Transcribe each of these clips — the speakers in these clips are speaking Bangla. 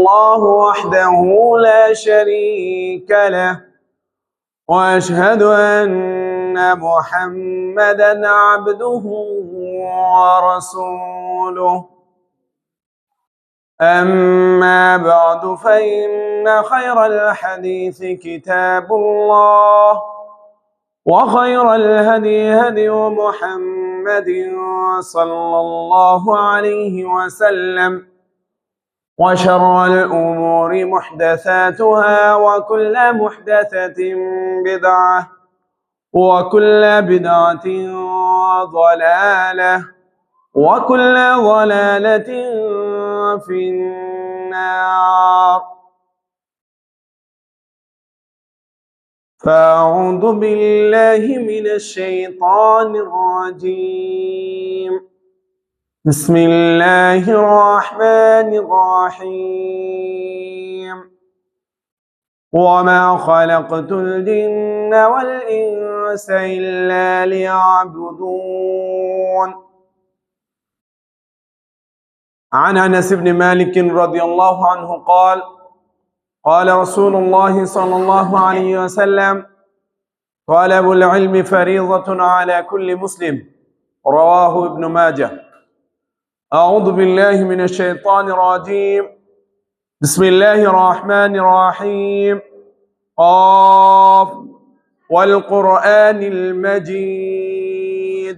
الله وحده لا شريك له وأشهد أن محمدا عبده ورسوله. أما بعد فإن خير الحديث كتاب الله وخير الهدي هدي محمد صلى الله عليه وسلم وشر الأمور محدثاتها وكل محدثة بدعة وكل بدعة ضلالة وكل ضلالة في النار. فأعوذ بالله من الشيطان الرجيم. بسم الله الرحمن الرحيم. وما خلقت الجن والإنس إلا ليعبدون. عن أنس بن مالك رضي الله عنه قال: قال رسول الله صلى الله عليه وسلم: طلب العلم فريضة على كل مسلم. رواه ابن ماجه. أعوذ بالله من الشيطان الرجيم. بسم الله الرحمن الرحيم. قاف والقرآن المجيد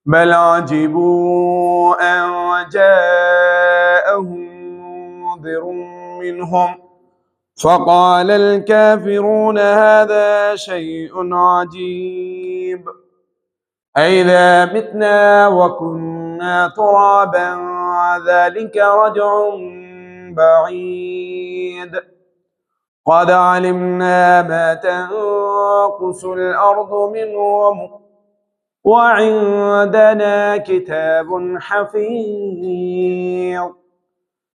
بل عجبوا أن جاءهم منذر منهم فقال الكافرون هذا شيء عجيب أئذا متنا وكنا ترابا ذلك رجع بعيد قد علمنا ما تنقص الأرض منهم وعندنا كتاب حفيظ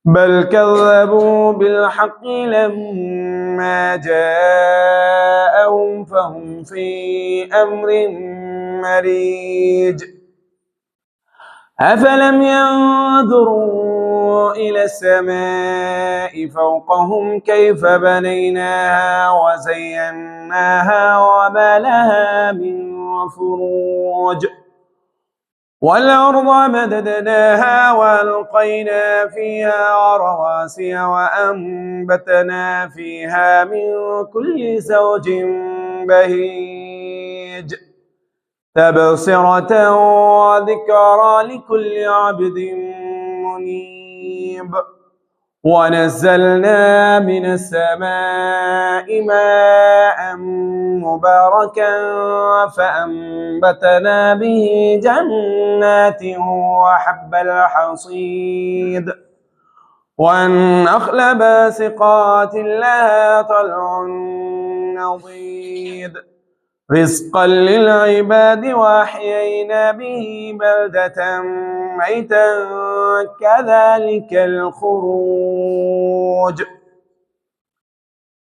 بل كذبوا بالحق لما جاءهم فهم في أمر مريج أفلم ينظروا إلى السماء فوقهم كيف بنيناها وزيناها وما لها من فروج والأرض مددناها وألقينا فيها رواسي وأنبتنا فيها من كل زوج بهيج تبصرة وذكرى لكل عبد منيب ونزلنا من السماء ماء مباركا فأنبتنا به جنات وحب الحصيد والنخل باسقات لها طلع نضيد رزقا للعباد وأحيينا به بلدة ميتا كذلك الخروج.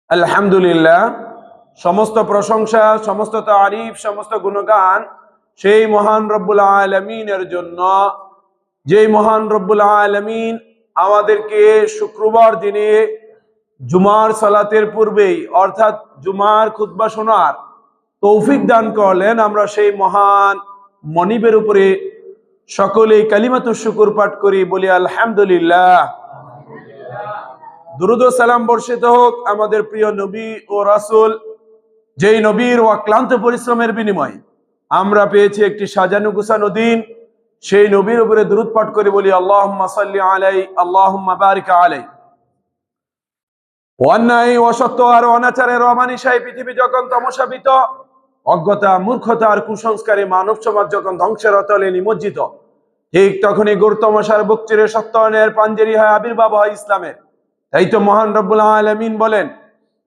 আলহামদুলিল্লাহ, সমস্ত প্রশংসা, সমস্ত তারিফ, সমস্ত গুণগান সেই মহান রব্বুল আলামিনের জন্য, যেই মহান রব্বুল আলামিন আমাদেরকে শুক্রবার দিনে জুমার সালাতের পূর্বেই অর্থাৎ জুমার খুতবা শোনার তৌফিক দান করলেন। আমরা সেই মহান মনিবের উপরে সকলেই কালিমাতুশ শুকর পাঠ করি, বলি আলহামদুলিল্লাহ। দুরুদ ও সালাম বর্ষিত হোক আমাদের প্রিয় নবী ও রাসূল, যেই নবীর অক্লান্ত পরিশ্রমের বিনিময়ে আমরা পেয়েছি একটি সাজানো গুছানো দিন। সেই নবীর উপরে দুরুদ পাঠ করে বলি আল্লাহুম্মা সাল্লি আলাইহি আল্লাহুম্মা বারিক আলাইহি। অন্যায়, অসত্য আর অনাচারের অমানিসায় পৃথিবী যখন তমসাবিত, অজ্ঞতা, মূর্খতা আর কুসংস্কারে মানব সমাজ যখন ধ্বংসের অতলে নিমজ্জিত, ঠিক তখনই ঘোর তমসার বুক চিরে সত্যায়নের পাঞ্জেরি হয় আবির্ভাব হয় ইসলামের। তাই তো মহান রব্বুল আলামিন বলেন,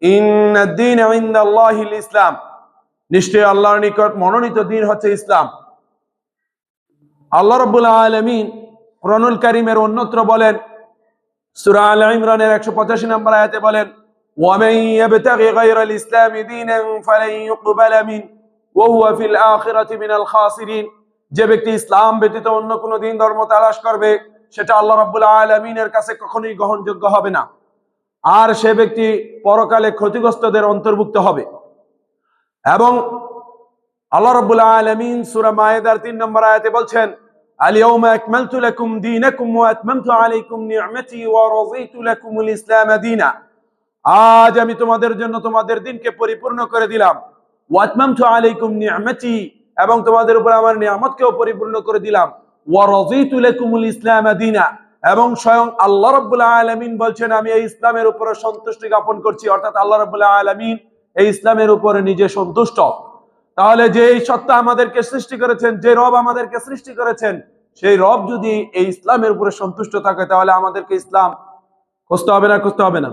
ইন্নাদ-দীনা ইনদাল্লাহিল ইসলাম, নিশ্চয় আল্লাহর নিকট মনোনীত দিন হচ্ছে ইসলাম। আল্লাহ রব্বুল আলামিন কুরআনুল কারীমের অন্যত্র বলেন, সূরা আল ইমরানের 185 নম্বর আয়াতে বলেন, ومن يبتغي غير الإسلام دينا فلن يقبل منه وهو في الآخرة من الخاسرين। যে ব্যক্তি ইসলাম ব্যতীত অন্য কোনো দিন ধর্ম তালাশ করবে, সেটা আল্লাহ রাব্বুল আলামিনের কাছে কখনোই গ্রহণযোগ্য হবে না আর সে ব্যক্তি পরকালে ক্ষতিগ্রস্তদের অন্তর্ভুক্ত হবে। এবং আল্লাহ রাব্বুল আলামিন সূরা মায়েদার 3 নম্বর আয়াতে বলছেন, আল-ইয়াউমা আকমালতু লাকুম দীনাকুম ওয়া আতমামতু আলাইকুম নি'মাতি ওয়া রাযীতু লাকুমুল ইসলাম দীনা। আজ আমি তোমাদের জন্য তোমাদের দিনকে পরিপূর্ণ করে দিলাম। ওয়া আতমামতু আলাইকুম নি'মাতি, এবং তোমাদের উপর আমার নিয়ামতকেও পরিপূর্ণ করে দিলাম। ওয়া রাযীতু লাকুমুল ইসলাম দীনা, এবং স্বয়ং আল্লাহ রাব্বুল আলামিন বলছেন আমি এই ইসলামের উপরে সন্তুষ্টি জ্ঞাপন করছি, অর্থাৎ আল্লাহ রাব্বুল আলামিন এই ইসলামের উপরে নিজে সন্তুষ্ট। তাহলে যে এই সত্তা আমাদেরকে সৃষ্টি করেছেন, যে রব আমাদেরকে সৃষ্টি করেছেন, সেই রব যদি এই ইসলামের উপরে সন্তুষ্ট থাকে, তাহলে আমাদেরকে ইসলাম খুঁজতে হবে না? খুঁজতে হবে না?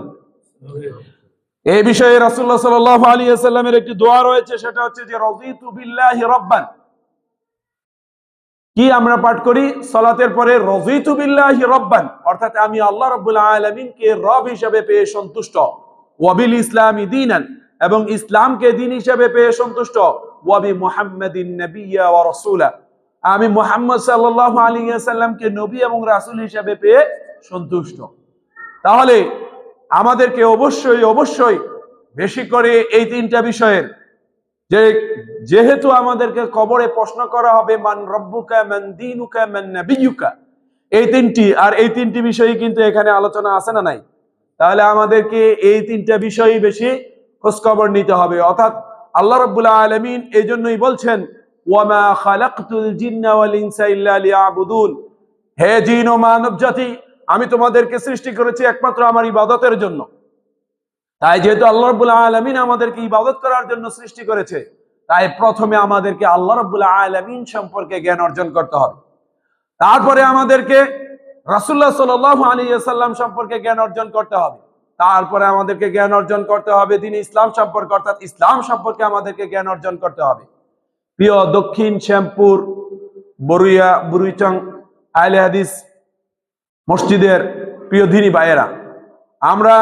এই বিষয়ে রাসূলুল্লাহ সাল্লাল্লাহু আলাইহি ওয়াসাল্লামের একটি দোয়া রয়েছে, সেটা হচ্ছে যে রাযীতু বিল্লাহি রাব্বান। কি আমরা পাঠ করি সালাতের পরে? রাযীতু বিল্লাহি রাব্বান, অর্থাৎ আমি আল্লাহ রাব্বুল আলামিনকে রব হিসেবে পেয়ে সন্তুষ্ট। ওয়া বিল ইসলামি দীনান, এবং ইসলামকে দ্বীন হিসেবে পেয়ে সন্তুষ্ট। ওয়া বি মুহাম্মাদিন নাবিয়্যা ওয়া রাসূলা, আমি মুহাম্মদ সাল্লাল্লাহু আলাইহি ওয়াসাল্লামকে নবী এবং রাসূল হিসেবে পেয়ে সন্তুষ্ট। তাহলে আমাদেরকে অবশ্যই অবশ্যই বেশি করে এই তিনটা বিষয়ের, যেহেতু আমাদেরকে কবরে প্রশ্ন করা হবে মান রব্বুকা মান দীনুকা মান নাবিয়্যুকা, এই তিনটি বিষয়ই কিন্তু এখানে আলোচনা আছে না নাই? তাহলে আমাদেরকে এই তিনটা বিষয়ই বেশি খোঁজখবর নিতে হবে। অর্থাৎ আল্লাহ রাব্বুল আলামিন এই জন্যই বলছেন ওয়ামা খালাকতুল জিন্না ওয়াল ইনসা ইল্লা লিয়াবুদুন, হে জিন ও মানব জাতি, আমি তোমাদেরকে সৃষ্টি করেছি একমাত্র আমার ইবাদতের জন্য। তাই যেহেতু আল্লাহ রাব্বুল আলামিন আমাদেরকে ইবাদত করার জন্য সৃষ্টি করেছে, তাই প্রথমে আমাদেরকে আল্লাহ রাব্বুল আলামিন সম্পর্কে জ্ঞান অর্জন করতে হবে। তারপরে আমাদেরকে রাসূলুল্লাহ সাল্লাল্লাহু আলাইহি ওয়াসাল্লাম সম্পর্কে জ্ঞান অর্জন করতে হবে। তারপরে আমাদেরকে জ্ঞান অর্জন করতে হবে দ্বীন ইসলাম সম্পর্কে, অর্থাৎ ইসলাম সম্পর্কে আমাদেরকে জ্ঞান অর্জন করতে হবে। প্রিয় দক্ষিণ শ্যামপুর বুরুইচং আহলে হাদিস মসজিদের প্রিয় দিনী ভাইয়েরা, আমরা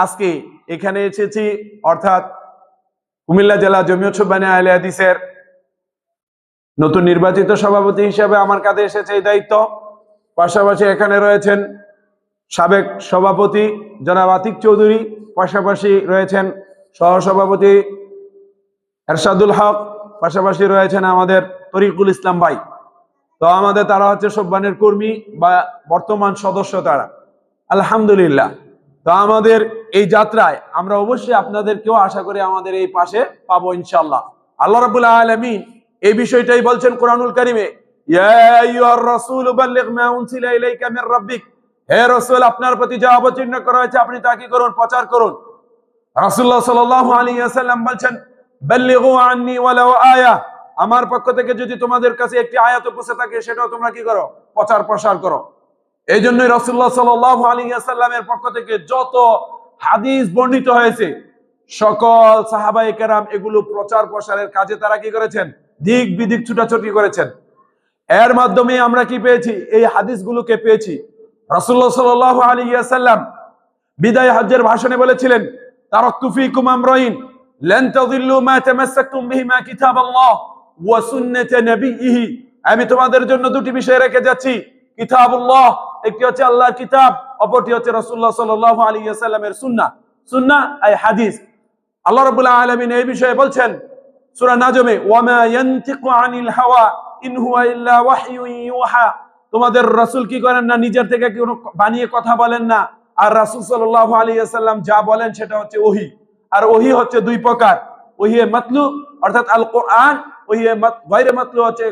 আজকে এখানে এসেছি, অর্থাৎ কুমিল্লা জেলা জমিয়ত সুবহানী আহলে হাদিসের নতুন নির্বাচিত সভাপতি হিসেবে আমার কাঁধে এসেছে এই দায়িত্ব। পাশাপাশি এখানে রয়েছেন সাবেক সভাপতি জনাব আতিক চৌধুরী, পাশাপাশি রয়েছেন সহসভাপতি এরশাদুল হক, পাশাপাশি রয়েছেন আমাদের তরিকুল ইসলাম ভাই। তো তারা হচ্ছে সুবহানের কর্মী বা বর্তমান সদস্য তারা, আলহামদুলিল্লাহ। তো আমাদের এই যাত্রায় আমরা অবশ্যই আপনাদেরকেও আশা করি আমাদের এই পাশে পাবো ইনশাআল্লাহ। আল্লাহ রাব্বুল আলামিন এই বিষয়টাই বলছেন কোরআনুল কারীমে, ইয়া আইয়ুহার রাসূল বাল্লিগ মা উনজিলা ইলাইকা মির রাব্বিক, হে রাসূল, আপনার প্রতি যা অবতীর্ণ করা হয়েছে আপনি তা কি করুন? প্রচার করুন। রাসূলুল্লাহ সাল্লাল্লাহু আলাইহি ওয়াসাল্লাম বলছেন, বাল্লিগু আন্নী ওয়ালাউ আয়া, আমার পক্ষ থেকে যদি তোমাদের কাছে একটি আয়াত পৌঁছে থাকে সেটাও তোমরা কি করো? প্রচার প্রসার করো। এই জন্যই রাসূলুল্লাহ সাল্লাল্লাহু আলাইহি ওয়াসাল্লামের পক্ষ থেকে যত হাদিস বর্ণিত হয়েছে, সকল সাহাবায়ে কেরাম এগুলো প্রচার প্রসারের কাজে তারা কি করেছেন? দিক বিদিক ছুটাছুটি করেছেন। এর মাধ্যমে আমরা কি পেয়েছি? এই হাদিসগুলোকে পেয়েছি। রাসূলুল্লাহ সাল্লাল্লাহু আলাইহি ওয়াসাল্লাম বিদায় হজ্জের ভাষণে বলেছিলেন, তারাকতু ফীকুম আমরাইন লান তাযিল্লু মা তামাসসাকতুম বিহিমা কিতাবাল্লাহ ওয়া সুন্নাত নবিয়্যিহি, আমি তোমাদের জন্য দুটি বিষয় রেখে যাচ্ছি, কিতাবুল্লাহ, একটি হচ্ছে আল্লাহর কিতাব, অপরটি হচ্ছে রাসূলুল্লাহ সাল্লাল্লাহু আলাইহি ওয়াসাল্লামের সুন্নাহ। সুন্নাহ এই হাদিস। আল্লাহ রাব্বুল আলামিন এই বিষয়ে বলছেন সূরা নাজমে, ওয়ামা ইয়ানতিকু আনিল হাওয়া ইন হুয়া ইল্লা ওয়াহয়ুন ইউহা, তোমাদের রাসূল কি করেন না? নিজের থেকে কোনো বানিয়ে কথা বলেন না। আর রাসূল সাল্লাল্লাহু আলাইহি ওয়াসাল্লাম যা বলেন সেটা হচ্ছে ওহী। আর ওহী হচ্ছে দুই প্রকার, ওহী মাতলু অর্থাৎ আল কোরআন, ওহী গায়রে মাতলু হচ্ছে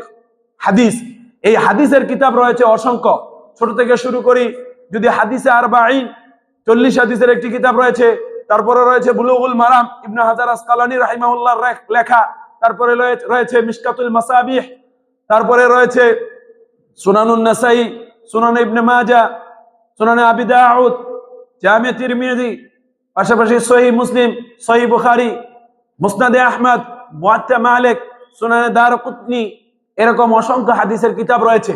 হাদিস। এই হাদিসের কিতাব রয়েছে অসংখ্য, ছোট থেকে শুরু করি যদি হাদিসে আরবাঈন 40 হাদিসের একটি কিতাব রয়েছে, তারপরে রয়েছে বুলুগুল মারাম ইবনে হাজার আসকালানী রাহিমাহুল্লাহর লেখা, তারপরে রয়েছে মিশকাতুল মাসাবিহ, তারপরে রয়েছে সুনানুন নাসাই, সুনান ইবনে মাজাহ, সুনানে আবি দাউদ, জামি তিরমিজি, পাশাপাশি সহিহ মুসলিম, সহিহ বুখারী, মুসনাদে আহমদ, মুয়াত্তা মালিক, সুনানে দারকুতনি, এরকম অসংখ্য হাদিসের কিতাব রয়েছে,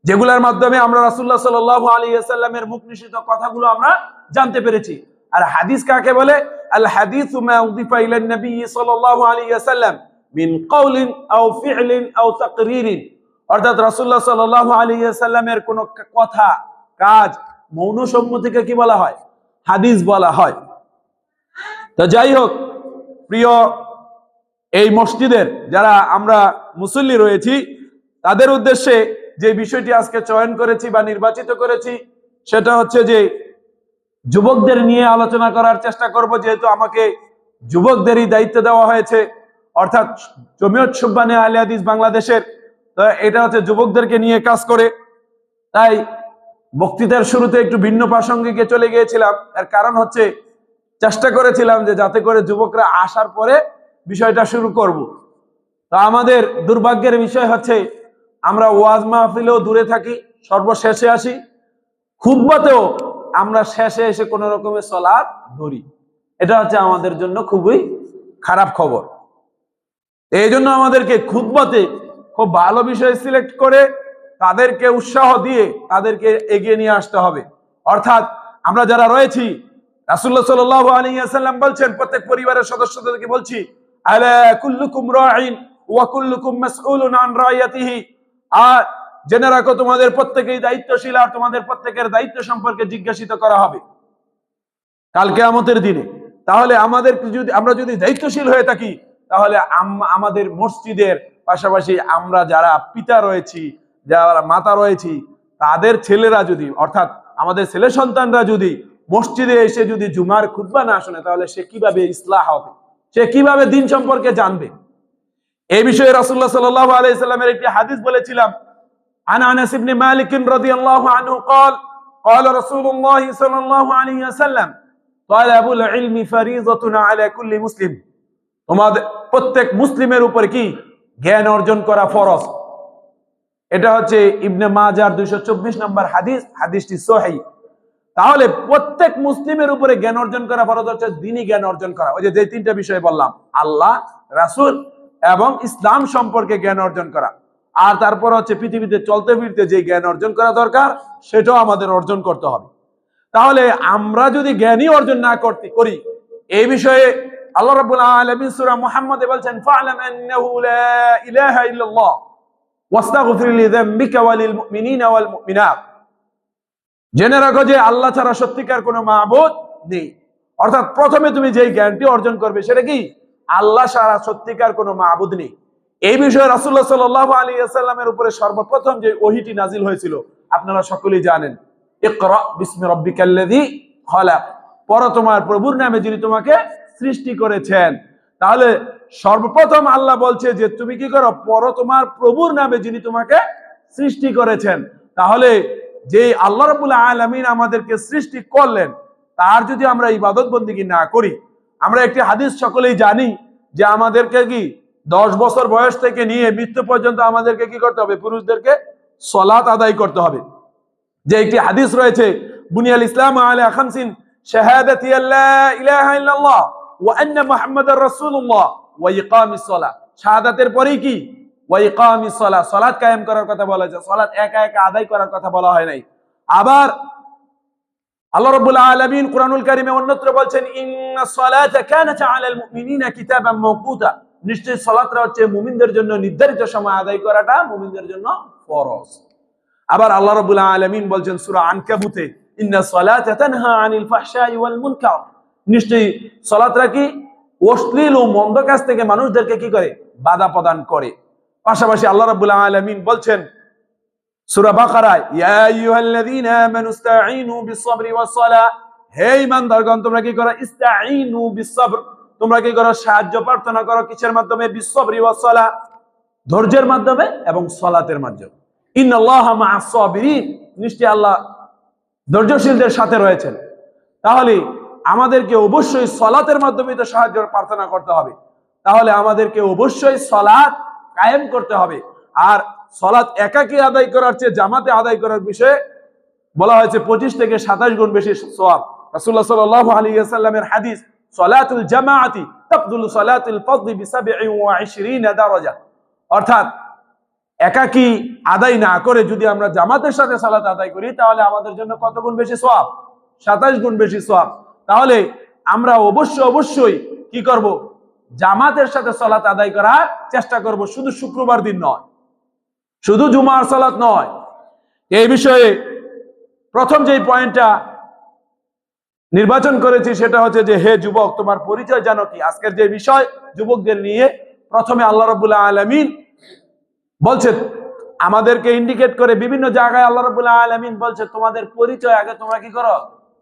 যেগুলোর মাধ্যমে আমরা রাসূলুল্লাহ সাল্লাল্লাহু আলাইহি ওয়াসাল্লামের মুখ নিঃসৃত কথাগুলো আমরা জানতে পেরেছি। আর হাদিস কাকে বলে? আল হাদিসু মা উযিফা ইলান নবী সাল্লাল্লাহু আলাইহি ওয়াসাল্লাম মিন কওলিন আও ফি'লিন আও তাকরীরিন, অর্থাৎ রাসূলুল্লাহ সাল্লাল্লাহু আলাইহি ওয়াসাল্লামের কোন কথা, কাজ, মৌন সম্মতিকে কি বলা হয়? হাদিস বলা হয়। তো যাই হোক, প্রিয় এই মসজিদের যারা আমরা মুসল্লি রয়েছি, তাদের উদ্দেশ্যে যে বিষয়টি আজকে চয়ন করেছি বা নির্বাচিত করেছি, সেটা হচ্ছে যে যুবকদের নিয়ে আলোচনা করার চেষ্টা করব, যেহেতু আমাকে যুবকদেরই দায়িত্ব দেওয়া হয়েছে, অর্থাৎ জমিয়ত সুবহানে আহলে হাদিস বাংলাদেশের। তো এটা হচ্ছে যুবকদেরকে নিয়ে কাজ করে, তাই বক্তৃতার শুরুতে একটু ভিন্ন প্রাসঙ্গিকে চলে গিয়েছিলাম। এর কারণ হচ্ছে চেষ্টা করেছিলাম যে যাতে করে যুবকরা আসার পরে বিষয়টা শুরু করব। তো আমাদের দুর্ভাগ্যের বিষয় হচ্ছে আমরা ওয়াজ মাহফিলেও দূরে থাকি, সর্বশেষে আসি, খুতবাতেও আমরা শেষে এসে কোন রকমের সালাত ধরি। এটা হচ্ছে আমাদের জন্য খুবই খারাপ খবর। এই জন্য আমাদেরকে খুতবাতে খুব ভালো বিষয় সিলেক্ট করে তাদেরকে উৎসাহ দিয়ে তাদেরকে এগিয়ে নিয়ে আসতে হবে। অর্থাৎ আমরা যারা রয়েছি, রাসূলুল্লাহ সাল্লাল্লাহু আলাইহি ওয়াসাল্লাম বলছেন, প্রত্যেক পরিবারের সদস্যদেরকে বলছি, আলা কুল্লুকুম রাঈন ওয়া কুল্লুকুম মাসউলুন আন রাইয়াতিহি। আর জেনে রাখো, তোমাদের প্রত্যেকেই দায়িত্বশীল, আর তোমাদের প্রত্যেকের দায়িত্ব সম্পর্কে জিজ্ঞাসিত করা হবে কাল কিয়ামতের দিনে। তাহলে আমরা যদি দায়িত্বশীল হয়ে থাকি, তাহলে আমাদের মসজিদের পাশাপাশি আমরা যারা পিতা রয়েছি, যারা মাতা রয়েছি, তাদের ছেলেরা যদি, অর্থাৎ আমাদের ছেলে সন্তানরা যদি মসজিদে এসে যদি জুমার খুতবা না শুনে, তাহলে সে কিভাবে ইসলাহ হবে, সে কিভাবে দিন সম্পর্কে জানবে? এই বিষয়ে রাসূলুল্লাহ সাল্লাল্লাহু আলাইহি সাল্লামের একটি হাদিস বলেছিলাম, আন আনাস ইবনে মালিক রাদিয়াল্লাহু আনহু قال قال رسول الله صلى الله عليه وسلم طلب العلم فريضة على كل مسلم। তোমাদের প্রত্যেক মুসলিমের উপর কি জ্ঞান অর্জন করা ফরজ। এটা হচ্ছে ইবনে মাজার 224 নম্বর হাদিস, হাদিসটি সহিহ। তাহলে প্রত্যেক মুসলিমের উপরে জ্ঞান অর্জন করা ফরজ হচ্ছে দ্বীনি জ্ঞান অর্জন করা। ওই যে তিনটা বিষয় বললাম, আল্লাহ, রাসূল এবং ইসলাম সম্পর্কে জ্ঞান অর্জন করা। আর তারপর হচ্ছে পৃথিবীতে চলতে ফিরতে যে জ্ঞান অর্জন করা দরকার, সেটাও আমাদের অর্জন করতে হবে। তাহলে আমরা যদি জ্ঞানই অর্জন না করি, এই বিষয়ে আল্লাহ রাব্বুল আলামিন সূরা মুহাম্মদে বলছেন, ফা'লাম আন্নাহু লা ইলাহা ইল্লাল্লাহ ওয়াস্তাগফির লিযামবিকা ওয়ালিল মুমিনিনা ওয়াল মুমিনাত। জেনে রাখো যে আল্লাহ ছাড়া সত্যিকার কোনো মাবুদ নেই। অর্থাৎ প্রথমে তুমি যে জ্ঞানটি অর্জন করবে সেটা কি, আল্লাহ ছাড়া সত্যিকার কোনো মাবুদ নেই। এই বিষয়ে রাসূলুল্লাহ সাল্লাল্লাহু আলাইহি ওয়াসাল্লামের উপরে সর্বপ্রথম যে ওহীটি নাজিল হয়েছিল আপনারা সকলেই জানেন, ইকরা বিসমি রাব্বিকাল্লাযী খলাক, পড়ো তোমার প্রভুর নামে যিনি তোমাকে সৃষ্টি করেছেন। তাহলে সর্বপ্রথম আল্লাহ বলছে যে তুমি কি করো, পড়ো তোমার প্রভুর নামে যিনি তোমাকে সৃষ্টি করেছেন। তাহলে যে আল্লাহ রাব্বুল আলামিন আমাদেরকে সৃষ্টি করলেন, তার যদি আমরা ইবাদত বন্দেগী না করি, আমরা একটি হাদিস সকলেই জানি যে আমাদেরকে কি 10 বছর বয়স থেকে নিয়ে মৃত্যু পর্যন্ত আমাদেরকে কি করতে হবে, পুরুষদেরকে সালাত আদায় করতে হবে। যে একটি হাদিস রয়েছে, বুনিয়াল ইসলাম আলা খামসিন, শাহাদাতি আল্লা ইলাহা ইল্লাল্লাহ ওয়া আন্না মুহাম্মাদার রাসূলুল্লাহ ওয়া ইকামিস সালাহ। শাহাদাতের পরেই কি, ওয়া ইকামিস সালাহ, সালাত কায়েম করার কথা বলা হয়েছে, সালাত একা একা আদায় করার কথা বলা হয় নাই। আবার আল্লাহ রাব্বুল আলামিন কুরআনুল কারীমে অন্যত্র বলছেন, ইন্নাস সালাতা কানাত আলাল মুমিনিনা কিতাবাম মাওকুতা, নিশ্চয়ই সালাতটা হচ্ছে মুমিনদের জন্য নির্ধারিত সময় আদায় করাটা মুমিনদের জন্য ফরজ। আবার আল্লাহ রাব্বুল আলামিন বলছেন সূরা আনকাবুতে, ইন্নাস সালাতা তানহা আনিল ফাহশাই ওয়াল মুনকার, নিশ্চয়ই সালাতটা কি অশ্লীল ও মন্দ কাজ থেকে মানুষদেরকে কি করে, বাধা প্রদান করে। পাশাপাশি আল্লাহ রাব্বুল আলামিন বলছেন সূরা বাকারায়, ইয়া আইয়ুহাল্লাযীনা আমানু ইসতাঈনু বিস-সাবরি ওয়াস-সালাহ, হে ঈমানদারগণ তোমরা কি করো, ইসতাঈনু বিস-সাবর, তোমরা কি করো, সাহায্য প্রার্থনা করো কিসের মাধ্যমে, বিস-সাবরি ওয়াস-সালাহ, ধৈর্যের মাধ্যমে এবং সালাতের মাধ্যমে। ইন্নাল্লাহা মা'আস-সাবিরিন, নিশ্চয়ই আল্লাহ ধৈর্যশীলদের সাথে রয়েছেন। তাহলে আমাদেরকে অবশ্যই সালাতের মাধ্যমে তো সাহায্য প্রার্থনা করতে হবে। তাহলে আমাদেরকে অবশ্যই সালাত কায়েম করতে হবে। আর সালাত একাকী আদায় করার চেয়ে জামাতে আদায় করার বিষয়ে বলা হয়েছে 25 থেকে 27 গুণ বেশি সওয়াব। রাসূলুল্লাহ সাল্লাল্লাহু আলাইহি ওয়াসাল্লামের হাদিস, সালাতুল জামাআতি তাফদুলু সালাতুল ফরদি বি27 দারাজা। অর্থাৎ একাকী আদায় না করে যদি আমরা জামাতের সাথে সালাত আদায় করি, তাহলে আমাদের জন্য কত গুণ বেশি সওয়াব, 27 গুণ বেশি সওয়াব। তাহলে আমরা অবশ্যই কি করব, জামাতের সাথে সালাত আদায় করার চেষ্টা করব, শুধু শুক্রবার দিন নয়, শুধু জুমার সালাত নয়। এই বিষয়ে প্রথম যে পয়েন্টটা নির্বাচন করেছি সেটা হচ্ছে যে, হে যুবক, তোমার পরিচয় জানো কি? আজকের যে বিষয় যুবকদের নিয়ে, প্রথমে আল্লাহ রাব্বুল আলামিন বলছে, আমাদেরকে ইন্ডিকেট করে বিভিন্ন জায়গায় আল্লাহ রাব্বুল আলামিন বলছে, তোমাদের পরিচয় আগে তোমরা কি করো?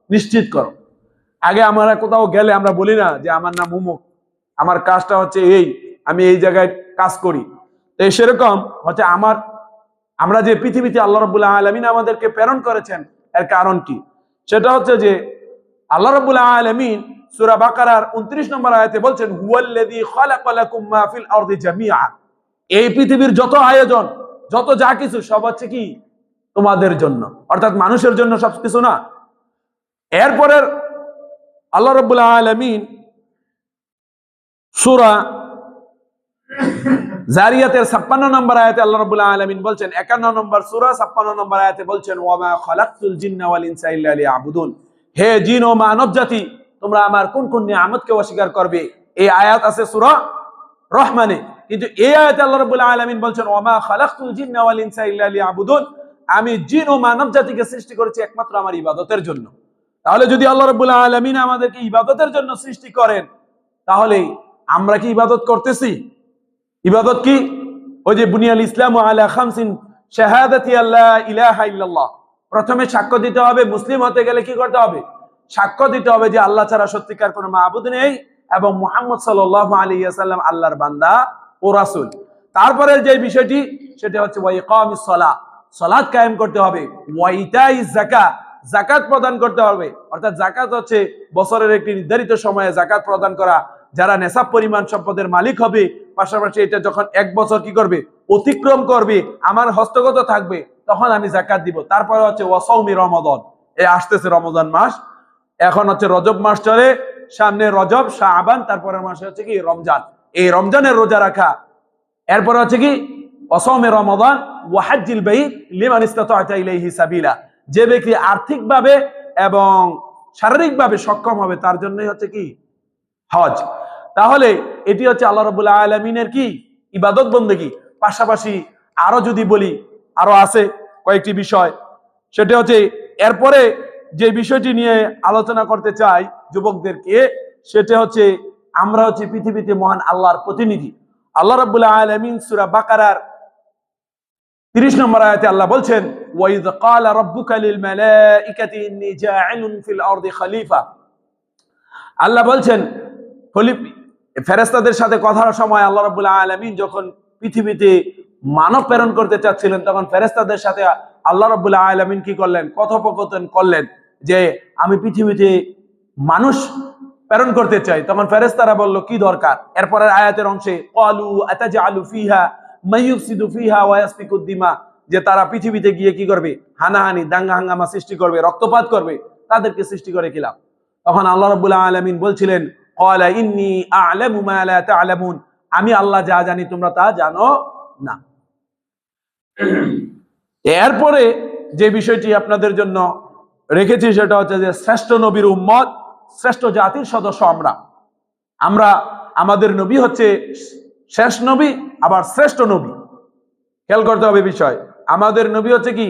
নিশ্চিত করো। আগে আমরা কোথাও গেলে আমরা বলি না যে আমার নাম অমুক, আমার কাজটা হচ্ছে এই, আমি এই জায়গায় কাজ করি। তো সেরকম হচ্ছে আমরা যে পৃথিবীতে আল্লাহ রাব্বুল আলামিন আমাদেরকে প্রেরণ করেছেন, এর কারণ কি? সেটা হচ্ছে যে আল্লাহ রাব্বুল আলামিন সূরা বাকারার 29 নম্বর আয়াতে বলছেন, হুয়াল্লাযী খালাকা লাকুম মা ফিল আরদি জামিআ। এই পৃথিবীর যত আয়োজন, যত যা কিছু সব হচ্ছে কি? তোমাদের জন্য, অর্থাৎ মানুষের জন্য সবকিছু না। এরপরের আল্লাহ রাব্বুল আলামিন সূরা জারিয়াতের 56 নম্বর আয়াতে আল্লাহ রাব্বুল আলামিন বলছেন, 51 নম্বর সূরা 56 নম্বর আয়াতে বলছেন, ওয়া মা খালাকতুল জিন্না ওয়াল ইনসা ইল্লা লিয়াবুদুন। হে জিন ও মানব জাতি, তোমরা আমার কোন কোন নিয়ামতকে অস্বীকার করবে? এই আয়াত আছে সূরা রহমানে, কিন্তু এই আয়াতে আল্লাহ রাব্বুল আলামিন বলছেন, ওয়া মা খালাকতুল জিন্না ওয়াল ইনসা ইল্লা লিয়াবুদুন। আমি জিন ও মানব জাতিকে সৃষ্টি করেছি একমাত্র আমার ইবাদতের জন্য। তাহলে যদি আল্লাহ রাব্বুল আলামিন আমাদেরকে ইবাদতের জন্য সৃষ্টি করেন, তাহলে আমরা কি ইবাদত করতেছি? ইবাদত কি? ওই যে বুনিয়াল ইসলাম আলা খামসিন শাহাদাতি আল্লা ইলাহা ইল্লাল্লাহ। প্রথমে সাক্ষ্য দিতে হবে, মুসলিম হতে গেলে কি করতে হবে? সাক্ষ্য দিতে হবে যে আল্লাহ ছাড়া সত্যিকার কোনো মাবুদ নেই এবং মুহাম্মদ সাল্লাল্লাহু আলাইহি ওয়াসাল্লাম আল্লাহর বান্দা ও রাসূল। তারপরে যে বিষয়টি সেটা হচ্ছে ওয়া ইকামিস সালাহ, সালাত কায়েম করতে হবে। ওয়া ইতাইজ যাকাত, যাকাত প্রদান করতে হবে। অর্থাৎ যাকাত হচ্ছে বছরের একটি নির্ধারিত সময়ে যাকাত প্রদান করা। যারা নেশাব পরিমাণ সম্পদের মালিক হবে, পাশাপাশি এটা যখন এক বছর কি করবে? অতিক্রম করবে, আমার হস্তগত থাকবে, তখন আমি যাকাত দিব। তারপরে হচ্ছে ওয়া সাওমি রমাদান, এই আসতেছে রমজান মাস, এখন হচ্ছে রজব মাস চলে, সামনে রজব, শাবান, তারপরের মাসে হচ্ছে কি? রমজান। এই রমজানের রোজা রাখা। এরপরে হচ্ছে কি? ওয়া সাওমি রমাদান ওয়া হাজ্জিল বাইত লিমান ইসতাতা ইলাইহি সাবিলা। যে ব্যক্তি আর্থিকভাবে এবং শারীরিকভাবে সক্ষম হবে তার জন্যই হচ্ছে কি? হজ। তাহলে এটি হচ্ছে আল্লাহ রাব্বুল আলামিনের কি? ইবাদত বন্দেগী। পাশাপাশি আরো যদি বলি, আরো আছে কয়েকটি বিষয়। সেটা হচ্ছে এরপরে যে বিষয়টি নিয়ে আলোচনা করতে চাই যুবকদেরকে, সেটা হচ্ছে আমরা হচ্ছে পৃথিবীতে মহান আল্লাহর প্রতিনিধি। আল্লাহ রাব্বুল আলামিন সূরা বাকারার 30 নম্বর আয়াতে আল্লাহ বলছেন, ওয়াইদ ক্বালা রাব্বুকা লিল মালাইকাতি ইন্নী জাইলুন ফিল আরদি খলিফা। আল্লাহ বলছেন, ফেরেশতাদের সাথে কথার সময় আল্লাহ রাব্বুল আলামিন যখন পৃথিবীতে মানব প্রেরণ করতে চাচ্ছিলেন, তখন ফেরেশতাদের সাথে আল্লাহ রাব্বুল আলামিন কি করলেন? কথোপকথন করলেন যে আমি পৃথিবীতে মানুষ প্রেরণ করতে চাই। তখন ফেরেশতারা বলল, কি দরকার? এরপরের আয়াতের অংশে ক্বালু আতাজআলু ফিহা মাইয়ুফসিদু ফিহা ওয়া ইয়াসফিকুদ দিমা, যে তারা পৃথিবীতে গিয়ে কি করবে? হানাহানি, দাঙ্গা হাঙ্গামা সৃষ্টি করবে, রক্তপাত করবে। তাদেরকে সৃষ্টি করে কি লাভ? তখন আল্লাহ রাব্বুল আলামিন বলছিলেন, ক্বালা ইন্নী আ'লামু মা লা তা'লামুন, আমি আল্লাহ যা জানি তোমরা তা জানো না। এরপরে যে বিষয়টি আপনাদের জন্য রেখেছি সেটা হচ্ছে যে শ্রেষ্ঠ নবীর উম্মত, শ্রেষ্ঠ জাতির সদস্য আমরা আমাদের নবী হচ্ছে শেষ নবী, আবার শ্রেষ্ঠ নবী। খেয়াল করতে হবে বিষয়। আমাদের নবী হচ্ছে কি?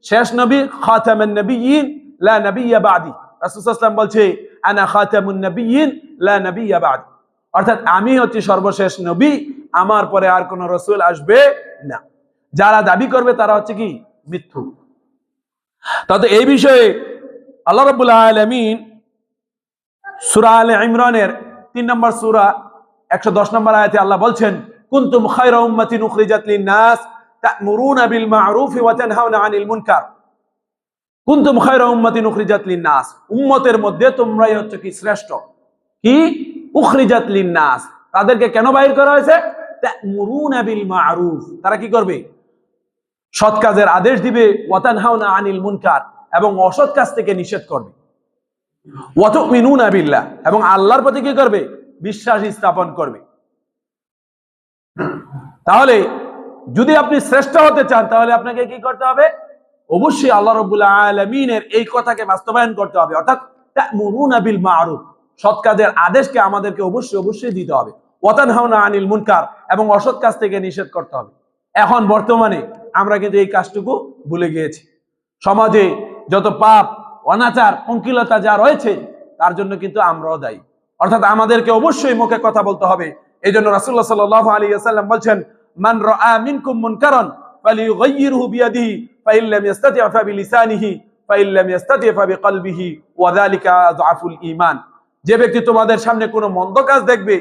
শেষ নবী, খাতামুন নবিয়্যিন লা নবিয়্যা বাদি। রাসূল সাল্লাল্লাহু আলাইহি ওয়াসাল্লাম বলছে, আনা খাতামুন নবিয়্যিন লা নবিয়্যা বাদি, অর্থাৎ আমি হচ্ছে সর্বশেষ নবী, আমার পরে আর কোন রাসূল আসবে না। যারা দাবি করবে তারা হচ্ছে কি? মিথ্যুক। তাতে এই বিষয়ে আল্লাহ রাব্বুল আলামিন সূরা আলে ইমরানের 3 নম্বর সূরা 110 নম্বর আয়াতে আল্লাহ বলছেন, কুনতুম খায়রা উম্মাতিন উখরিজাত লিন-নাস তা'মুরুনা বিল মা'রুফ ওয়া তানহাউনা আনিল মুনকার। কুনতুম খায়রা উম্মাতিন উখরিজাত লিন-নাস, উম্মতের মধ্যে তোমরাই হচ্ছে কি? শ্রেষ্ঠ। কি? উখরিজাত লিন-নাস, তাদেরকে কেন বাইর করা হয়েছে? তা'মুরুনা বিল মা'রুফ, তারা কি করবে? সৎ কাজের আদেশ দিবে, ওয়া তানহাউনা আনিল মুনকার, এবং অসৎ কাজ থেকে নিষেধ করবে, ওয়া তু'মিনুনা বিল্লাহ, এবং আল্লাহর প্রতি কি করবে? বিশ্বাস স্থাপন করবে। তাহলে যদি আপনি শ্রেষ্ঠ হতে চান, তাহলে আপনাকে কি করতে হবে? অবশ্যই আল্লাহ রাব্বুল আলামিনের এই কথাকে বাস্তবায়ন করতে হবে। অর্থাৎ তা'মুরুনা বিল মা'রুফ, সৎ কাজের আদেশকে আমাদেরকে অবশ্যই দিতে হবে। ওয়া তানহাউনা আনিল মুনকার, এবং অসৎ কাজ থেকে নিষেধ করতে হবে। এখন বর্তমানে আমরা কিন্তু এই কাজটুকু ভুলে গিয়েছি। সমাজে যত পাপ, অনাচার, পঙ্কিলতা যা রয়েছে, তার জন্য কিন্তু আমরাও দায়ী। অর্থাৎ আমাদেরকে অবশ্যই মুখে কথা বলতে হবে। এই জন্য রাসূলুল্লাহ সাল্লাল্লাহু আলাইহি ওয়াসাল্লাম বলছেন, মান রাআ মিনকুম মুনকারান ফালিয়ুগাইয়িরহু বিয়াদিহি ফাইন লাম ইস্তাতি' ফাবিলিসানিহি ফাইন লাম ইস্তাতি' ফাবিকলবিহি ওয়া যালিকা আযআফুল ঈমান। যে ব্যক্তি তোমাদের সামনে কোনো মন্দ কাজ দেখবে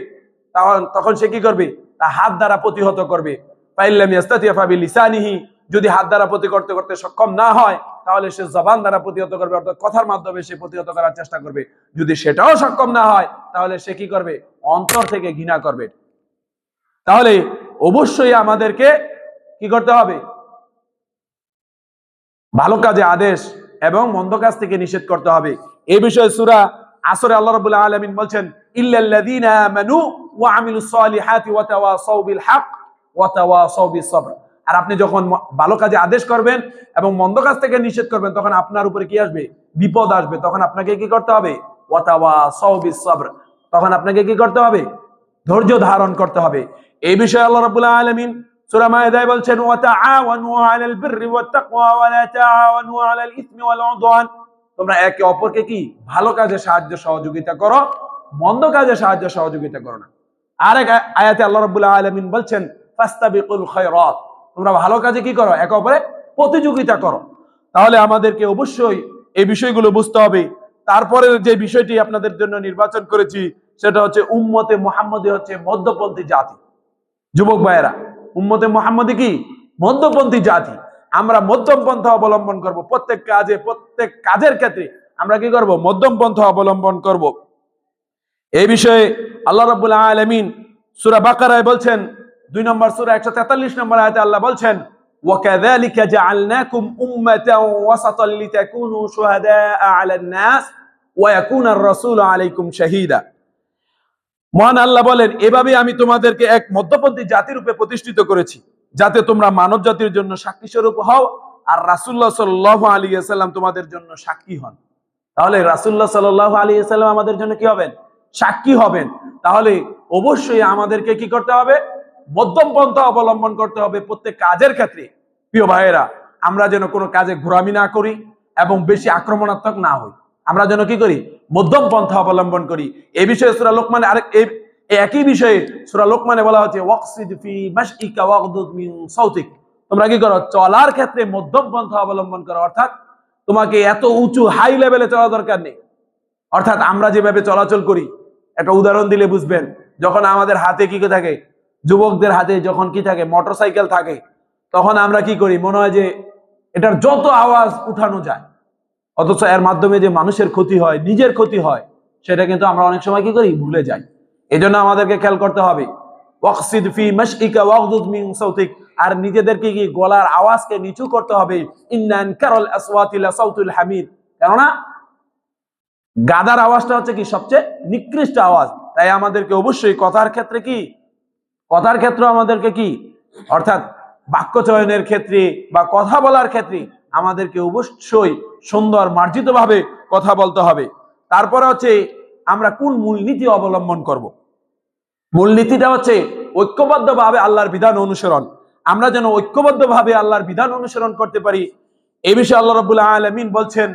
তখন সে কি করবে? তা হাত দ্বারা প্রতিহত করবে। ফাইন লাম ইস্তাতি' ফাবিলিসানিহি, যদি হাত দ্বারা প্রতিহত করতে সক্ষম না হয় তাহলে সে জবান দ্বারা প্রতিহত করবে, অর্থাৎ কথার মাধ্যমে সে প্রতিহত করার চেষ্টা করবে। যদি সেটাও সক্ষম না হয় তাহলে সে কি করবে? অন্তর থেকে ঘৃণা করবে। তাহলে অবশ্যই আমাদেরকে কি করতে হবে? ভালো কাজে আদেশ এবং মন্দ কাজ থেকে নিষেধ করতে হবে। এই বিষয়ে সূরা আসরে আল্লাহ রাব্বুল আলামিন বলছেন, ইল্লাল্লাযীনা আমানু ওয়া আমিলুস সালিহাতি ওয়া তাওয়াসাউ বিল হক ওয়া তাওয়াসাউ বিস সবর। আর আপনি যখন ভালো কাজে আদেশ করবেন এবং মন্দ কাজ থেকে নিষেধ করবেন তখন আপনার উপরে কি আসবে? বিপদ আসবে। তখন আপনাকে কি করতে হবে? ওয়া তাওয়াসাউ বিস সবর, তখন আপনাকে কি করতে হবে? ধৈর্য ধারণ করতে হবে। এই বিষয়ে আল্লাহ রাব্বুল আলামিন সূরা মায়েদায় বলছেন, ওয়া তাআওয়ানু আলাল বিররি ওয়াত তাকওয়া ওয়া লা তাআওয়ানু আলাল ইসমি ওয়াল উদওয়ান। তোমরা একে অপরকে কি ভালো কাজে সাহায্য সহযোগিতা করো, মন্দ কাজে সাহায্য সহযোগিতা করো না। আরেক আয়াতে আল্লাহ রাব্বুল আলামিন বলছেন, ফাস্তাবিকুল খায়রাত, তোমরা ভালো কাজে কি করো? একে অপরে প্রতিযোগিতা করো। তাহলে আমাদেরকে অবশ্যই এই বিষয়গুলো বুঝতে হবে। তারপরে যে বিষয়টি আপনাদের জন্য নির্বাচন করেছি সেটা হচ্ছে উম্মতে মুহাম্মদী হচ্ছে মধ্যপন্থী জাতি। যুবক ভাইয়েরা, উম্মতে মুহাম্মদী কি? মধ্যপন্থী জাতি। আমরা মধ্যম পন্থা অবলম্বন করব। প্রত্যেক কাজের ক্ষেত্রে আমরা কি করব? মধ্যম পন্থা অবলম্বন করব। এই বিষয়ে আল্লাহ রাব্বুল আলামিন সূরা বাকারায় বলছেন, 2 নম্বর সূরা 143 নম্বর আয়াতে আল্লাহ বলছেন, ওয়া কাযালিকা জাআলনাকুম উম্মাতান ওয়াসাতান লিতাকুনু শুহাদাআ আলান নাস ওয়া ইয়াকুনার রাসূলু আলাইকুম শাহীদা। মহান আল্লাহ বলেন, এভাবে আমি তোমাদেরকে এক মধ্যপন্থী জাতির রূপে প্রতিষ্ঠিত করেছি যাতে তোমরা মানব জাতির জন্য সাক্ষী স্বরূপ হও আর রাসূলুল্লাহ সাল্লাল্লাহু আলাইহি ওয়াসাল্লাম তোমাদের জন্য সাক্ষী হন। তাহলে রাসূলুল্লাহ সাল্লাল্লাহু আলাইহি ওয়াসাল্লাম আমাদের জন্য কি হবেন? সাক্ষী হবেন। তাহলে অবশ্যই আমাদেরকে কি করতে হবে? মধ্যম পন্থা অবলম্বন করতে হবে প্রত্যেক কাজের ক্ষেত্রে। প্রিয় ভাইয়েরা, আমরা যেন কোনো কাজে ঘোরামি না করি এবং বেশি আক্রমণাত্মক না হই। আমরা যেন কি করি? মধ্যম পন্থা অবলম্বন করি। এই বিষয়ে সূরা লোকমানে একই বিষয়ে সূরা লোকমানে বলা হচ্ছে, ওয়াকসিদ ফি মাশইকা ওয়াগদুদ মিন সাউতিক, তোমরা কি করো? চলার ক্ষেত্রে মধ্যম পন্থা অবলম্বন করো। অর্থাৎ তোমাকে এত উঁচু হাই লেভেলে চলা দরকার নেই। অর্থাৎ আমরা যেভাবে চলাচল করি, একটা উদাহরণ দিলে বুঝবেন। যখন আমাদের হাতে কি থাকে? যুবকদের হাতে যখন কি থাকে? মোটরসাইকেল থাকে, তখন আমরা কি করি? মনে হয় যে এটার যত আওয়াজ উঠানো যায়, অথচ এর মাধ্যমে যে মানুষের ক্ষতি হয়, নিজের ক্ষতি হয়, সেটা কিন্তু আমরা অনেক সময় কি করি? ভুলে যাই। এজন্য আমাদেরকে খেয়াল করতে হবে, ওয়াকসিদ ফি মাশইকা ওয়াগদুদ মিন সাউতিক, আর নিজেদেরকে কি গলার আওয়াজকে নিচু করতে হবে। ইন্না আনকারাল আসওয়াতি লা সাউতুল হামিদ, কেননা গাদার আওয়াজটা হচ্ছে কি? সবচেয়ে নিকৃষ্ট আওয়াজ। তাই আমাদেরকে অবশ্যই কথার ক্ষেত্রে কি? কথার ক্ষেত্রে আমাদেরকে কি? অর্থাৎ বাক্য চয়নের ক্ষেত্রে বা কথা বলার ক্ষেত্রে আমাদেরকে অবশ্যই সুন্দর মার্জিত ভাবে কথা বলতে হবে। তারপরে হচ্ছে আমরা কোন মূলনীতি অবলম্বন করব? মূলনীতিটা হচ্ছে ঐক্যবদ্ধভাবে আল্লাহর বিধান অনুসরণ। আমরা যেন ঐক্যবদ্ধভাবে আল্লাহর বিধান অনুসরণ করতে পারি। এই বিষয়ে আল্লাহ রাব্বুল আলামিন বলছেন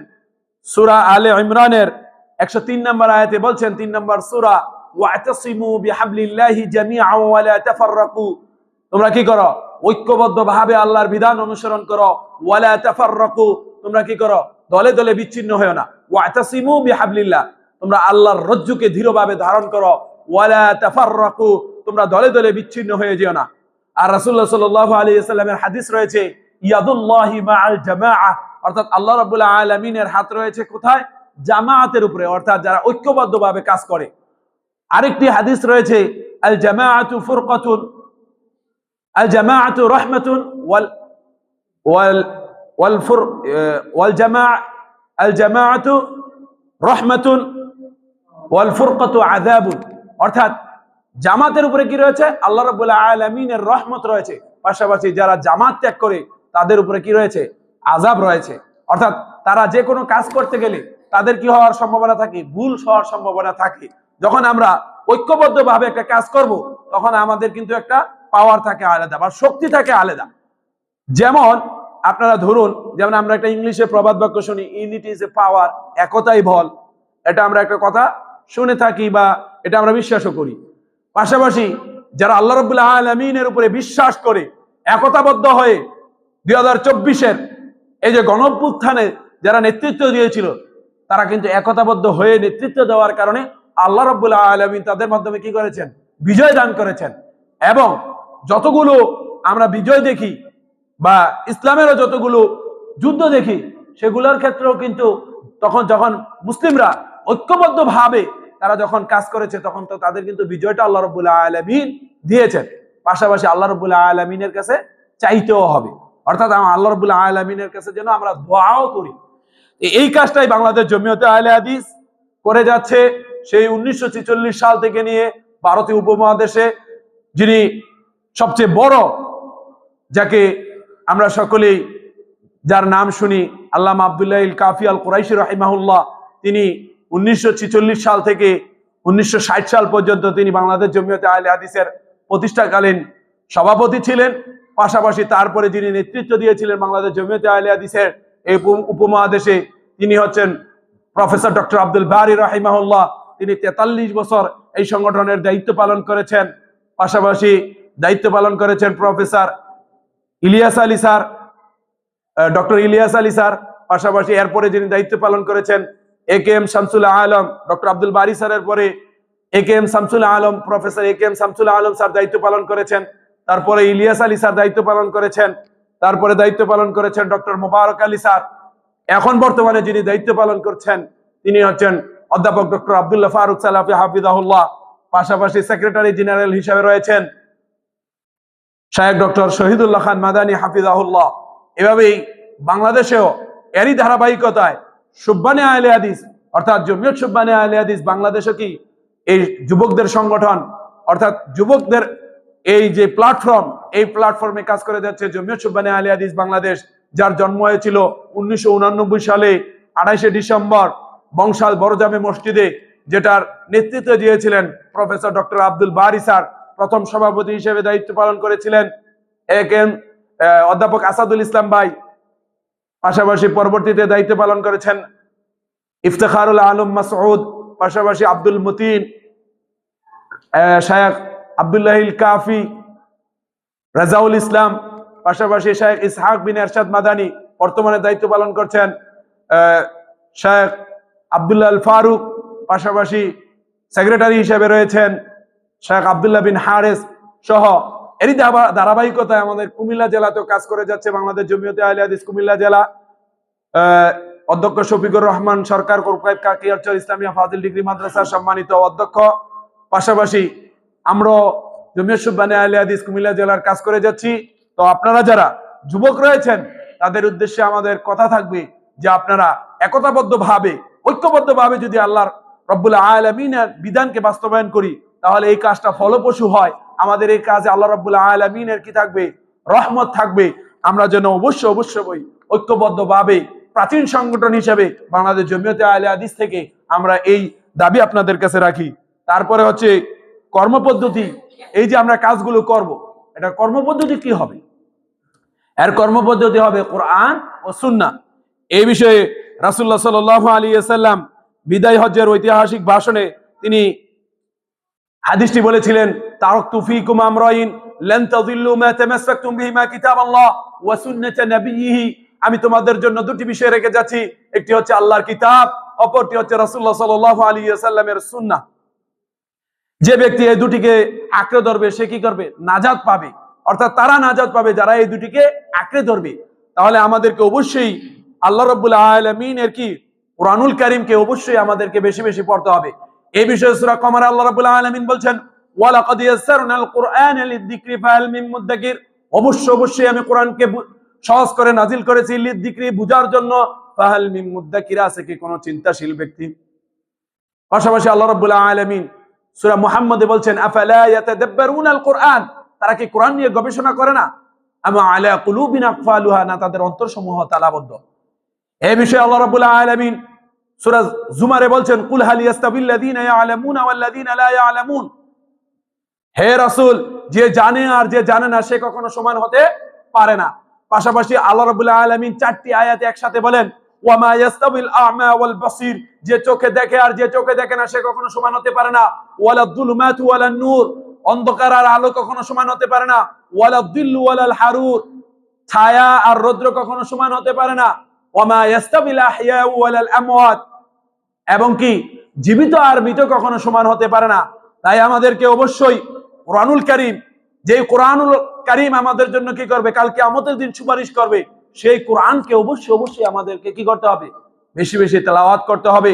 সূরা আলে ইমরানের 103 নম্বর আয়াতে বলছেন, 3 নম্বর সূরা, ওয়াতাসিমু বিহাবলিল্লাহি জামিআন ওয়া লা তাফাররাকু, তোমরা কি করো? ঐক্যবদ্ধভাবে আল্লাহর বিধান অনুসরণ করো। ওয়া লা তাফাররাকু, তোমরা কি করো? দলে দলে বিচ্ছিন্ন হয়ো না। ওয়াতাসিমু বিহাবলিল্লাহ, তোমরা আল্লাহর রজ্জুকে দৃঢ়ভাবে ধারণ করো। ওয়া লা তাফাররাকু, তোমরা দলে দলে বিচ্ছিন্ন হয়ে যেও না। আর রাসূলুল্লাহ সাল্লাল্লাহু আলাইহি ওয়াসাল্লামের হাদিস রয়েছে, ইয়াদুল্লাহি মাআল জামাআহ, অর্থাৎ আল্লাহ রাব্বুল আলামিনের হাত রয়েছে কোথায়? জামাআতের উপরে, অর্থাৎ যারা ঐক্যবদ্ধভাবে কাজ করে। আরেকটি হাদিস রয়েছে, আল জামাআতু ফুরকাতুন, আল জামাআতু রাহমাতুন ওয়াল ওয়াল ওয়াল ফুর ওয়াল জামাআ আল জামাআতু রাহমাতুন ওয়াল ফুরকাতু আযাবুন, অর্থাৎ জামাতের উপরে কি রয়েছে? আল্লাহ রাব্বুল আলামিনের রহমত রয়েছে, পাশাপাশি যারা জামাত ত্যাগ করে তাদের উপরে কি রয়েছে? আযাব রয়েছে। অর্থাৎ তারা যে কোনো কাজ করতে গেলে তাদের কি হওয়ার সম্ভাবনা থাকে? ভুল হওয়ার সম্ভাবনা থাকে। যখন আমরা ঐক্যবদ্ধভাবে একটা কাজ করব তখন আমাদের কিন্তু একটা পাওয়ার থাকে আলাদা বা শক্তি থাকে আলাদা। যেমন আপনারা ধরুন, যেমন আমরা একটা ইংলিশে প্রবাদ বাক্য শুনি, ইউনিটি ইজ এ পাওয়ার, একতাই বল। এটা আমরা একটা কথা শুনে থাকি বা এটা আমরা বিশ্বাসও করি। পাশাপাশি যারা আল্লাহ রাব্বুল আলামিনের উপরে বিশ্বাস করে একতাবদ্ধ হয়ে 2024-এর এই যে গণঅভ্যুত্থানে যারা নেতৃত্ব দিয়েছিল, তারা কিন্তু একতাবদ্ধ হয়ে নেতৃত্ব দেওয়ার কারণে আল্লাহ রাব্বুল আলামিন তাদের মাধ্যমে কি করেছেন? বিজয় দান করেছেন। এবং যতগুলো আমরা বিজয় দেখি বা ইসলামেরও যতগুলো যুদ্ধ দেখি, সেগুলোর ক্ষেত্রেও কিন্তু তখন যখন মুসলিমরা ঐক্যবদ্ধ ভাবে তারা যখন কাজ করেছে, তখন তো তাদের কিন্তু বিজয়টা আল্লাহ রাব্বুল আলামিন দিয়েছেন। পাশাপাশি আল্লাহ রাব্বুল আলামিনের কাছে চাইতেও হবে, অর্থাৎ আল্লাহ রাব্বুল আলামিনের কাছে যেন আমরা দোয়াও করি। এই কাজটাই বাংলাদেশ জমিয়তে আহলে হাদিস করে যাচ্ছে। সেই 1946 সাল থেকে নিয়ে ভারতীয় উপমহাদেশে যিনি সবচেয়ে বড়, যাকে আমরা সকলেই যার নাম শুনি, আল্লামা আব্দুল্লাহ আল কাফি আল কুরাইশি রাহিমাহুল্লাহ, তিনি 1946 সাল থেকে 1960 সাল পর্যন্ত তিনি বাংলাদেশ জমিয়তে আহলে হাদিসের প্রতিষ্ঠাকালীন সভাপতি ছিলেন। পাশাপাশি তারপরে যিনি নেতৃত্ব দিয়েছিলেন বাংলাদেশ জমিয়তে আহলে হাদিসের এই উপমহাদেশে, তিনি হচ্ছেন প্রফেসর ডক্টর আব্দুল বারী রাহিমাহুল্লাহ। তিনি 43 বছর এই সংগঠনের দায়িত্ব পালন করেছেন। পাশাপাশি দায়িত্ব পালন করেছেন professor Ilias Ali sir, doctor Ilias Ali sir. পাশাপাশি এরপরে যিনি দায়িত্ব পালন করেছেন AKM শামসুল আলম, ডক্টর আব্দুল বারী স্যারের পরে AKM Shamsul Alam, professor AKM Shamsul Alam sir দায়িত্ব পালন করেছেন। তারপরে ইলিয়াস আলী স্যার দায়িত্ব পালন করেছেন। তারপরে দায়িত্ব পালন করেছেন ডক্টর মোবারক আলী স্যার। এখন বর্তমানে যিনি দায়িত্ব পালন করছেন তিনি হচ্ছেন অধ্যাপক ডক্টর আব্দুল্লাহ ফারুক সালাফি হাফিজাহুল্লাহ। পাশাপাশি সেক্রেটারি জেনারেল হিসেবে রয়েছেন শায়েখ ডক্টর শহীদুল্লাহ খান মাদানী হাফিজাহুল্লাহ। এভাবেই বাংলাদেশেও এরই ধারাবাহিকতায় সুবহানে আহলে হাদিস অর্থাৎ জমিয়ত সুবহানে আহলে হাদিস বাংলাদেশে কি এই যুবকদের সংগঠন, অর্থাৎ যুবকদের এই যে প্ল্যাটফর্ম, এই প্ল্যাটফর্মে কাজ করে যাচ্ছে জমিয়ত সুবহানে আহলে হাদিস বাংলাদেশ, যার জন্ম হয়েছিল 1989 সালে 28শে ডিসেম্বর বংশাল বড়জামে মসজিদে, যেটার নেতৃত্ব দিয়েছিলেন প্রফেসর ডক্টর আব্দুল বারী স্যার। প্রথম সভাপতি হিসেবে দায়িত্ব পালন করেছিলেন AKM অধ্যাপক আসাদুল ইসলাম ভাই। পাশাপাশি পরবর্তীতে দায়িত্ব পালন করেছেন ইফতেখারুল আলম মাসউদ, পাশাপাশি আব্দুল মতিন, শায়েখ আব্দুল্লাহ আল কাফি, রাজাউল ইসলাম, পাশাপাশি শায়েখ ইসহাক বিন এরশাদ মাদানী। বর্তমানে দায়িত্ব পালন করছেন শায়েখ আব্দুল্লাহ আল ফারুক। পাশাপাশি সেক্রেটারি হিসেবে রয়েছেন শায়েখ আব্দুল্লাহ বিন হারেস সহ। এরই ধারাবাহিকতায় আমাদের কুমিল্লা জেলাতেও কাজ করে যাচ্ছে বাংলাদেশ জমিয়তে আহলে হাদিস কুমিল্লা জেলা। অধ্যক্ষ শফিকুর রহমান সরকার কাকিয়ারচর ইসলামিয়া ফাজিল ডিগ্রি মাদ্রাসার সম্মানিত অধ্যক্ষ। পাশাপাশি আমরা জমিয়ত সুবহানে আহলে হাদিস কুমিল্লা জেলার কাজ করে যাচ্ছি। তো আপনারা যারা যুবক রয়েছেন তাদের উদ্দেশ্যে আমাদের কথা থাকবে যে আপনারা একতাবদ্ধ ভাবে, ঐক্যবদ্ধ ভাবে যদি আল্লাহর রব্বুল আলামিনের বিধানকে বাস্তবায়ন করি, তাহলে এই কাজটা ফলপ্রসূ হয়। আমাদের এই কাজে আল্লাহ রাব্বুল আলামিনের কি থাকবে? রহমত থাকবে। আমরা যেন অবশ্যই ঐক্যবদ্ধ ভাবে প্রাচীন সংগঠন হিসেবে বাংলাদেশ জমিয়তে আহলে হাদিস থেকে আমরা এই দাবি আপনাদের কাছে রাখি। তারপরে হচ্ছে কর্মপদ্ধতি। এই যে আমরা কাজগুলো করব, এটা কর্মপদ্ধতি কি হবে? এর কর্মপদ্ধতি হবে কোরআন ও সুন্নাহ। এই বিষয়ে রাসূলুল্লাহ সাল্লাল্লাহু আলাইহি ওয়াসাল্লাম বিদায় হজ্জের ঐতিহাসিক ভাষণে তিনি হাদিসটি বলেছিলেন, তারাকতু ফীকুম আমরাইন লান তাযিল্লু মা তামাসসাকতুম বিহিমা কিতাবাল্লাহ ওয়া সুন্নাত নাবিয়্যিহি। আমি তোমাদের জন্য দুটি বিষয় রেখে যাচ্ছি, একটি হচ্ছে আল্লাহর কিতাব, অপরটি হচ্ছে রাসূলুল্লাহ সাল্লাল্লাহু আলাইহি ওয়াসাল্লামের সুন্নাহ। যে ব্যক্তি এই দুটিকে আঁকড়ে ধরবে সে কি করবে? নাজাত পাবে। অর্থাৎ তারা নাজাত পাবে যারা এই দুটিকে আঁকড়ে ধরবে। তাহলে আমাদেরকে অবশ্যই আল্লাহ রাব্বুল আলামিনের কি কুরআনুল কারীমকে অবশ্যই আমাদেরকে বেশি বেশি পড়তে হবে। এই বিষয়ে সূরা কমারে আল্লাহ রাব্বুল আলামিন বলছেন, ওয়া লাকাদ ইয়াসসারনাল কুরআনা লিযিকরি ফাহাল মিন মুদ্দাকির। অবশ্যই আমি কোরআনকে সহজ করে নাজিল করেছি লিযিকরি, বুঝার জন্য। ফাহাল মিন মুদ্দাকির, আছে কি কোনো চিন্তাশীল ব্যক্তি? পাশাপাশি আল্লাহ রাব্বুল আলামিন সূরা মুহাম্মদে বলছেন, আফালা ইয়াতাদাব্বারুনাল কুরআন, তারা কি কোরআন নিয়ে গবেষণা করে না? আমা আলা কুলুবিন আকফালুহা, না তাদের অন্তরসমূহ তালাবদ্ধ। এই বিষয়ে আল্লাহ রাব্বুল আলামিন সূরা জুমারে বলছেন, কুল হাল ইয়াস্তাবিল্লাযীনা ইয়ালামুনা ওয়াল্লাযীনা লা ইয়ালামুন। হে রাসূল, যে জানে আর যে জানে না সে কখনো সমান হতে পারে না। পাশাপাশি আল্লাহ রাব্বুল আলামিন 4টি আয়াতে একসাথে বলেন, ওয়ামা ইয়াস্তাবিল আ'মা ওয়াল বাসীর, যে চোখে দেখে আর যে চোখে দেখে না সে কখনো সমান হতে পারে না। ওয়ালা যুলুমাতু ওয়ালান নূর, অন্ধকার আর আলো কখনো সমান হতে পারে না। ওয়ালা যিল্লু ওয়ালাল হারুর, ছায়া আর রৌদ্র কখনো সমান হতে পারে না। ওয়ামা ইয়াস্তাবিল আহইয়া ওয়ালাল আমওয়াত, এবং কি জীবিত আর মৃত কখনো সমান হতে পারে না। তাই আমাদেরকে অবশ্যই কোরআনুল কারীম, যে কোরআনুল কারীম আমাদের জন্য কি করবে, কাল কিয়ামতের দিন সুপারিশ করবে, সেই কোরআনকে অবশ্যই আমাদেরকে কি করতে হবে, বেশি বেশি তেলাওয়াত করতে হবে।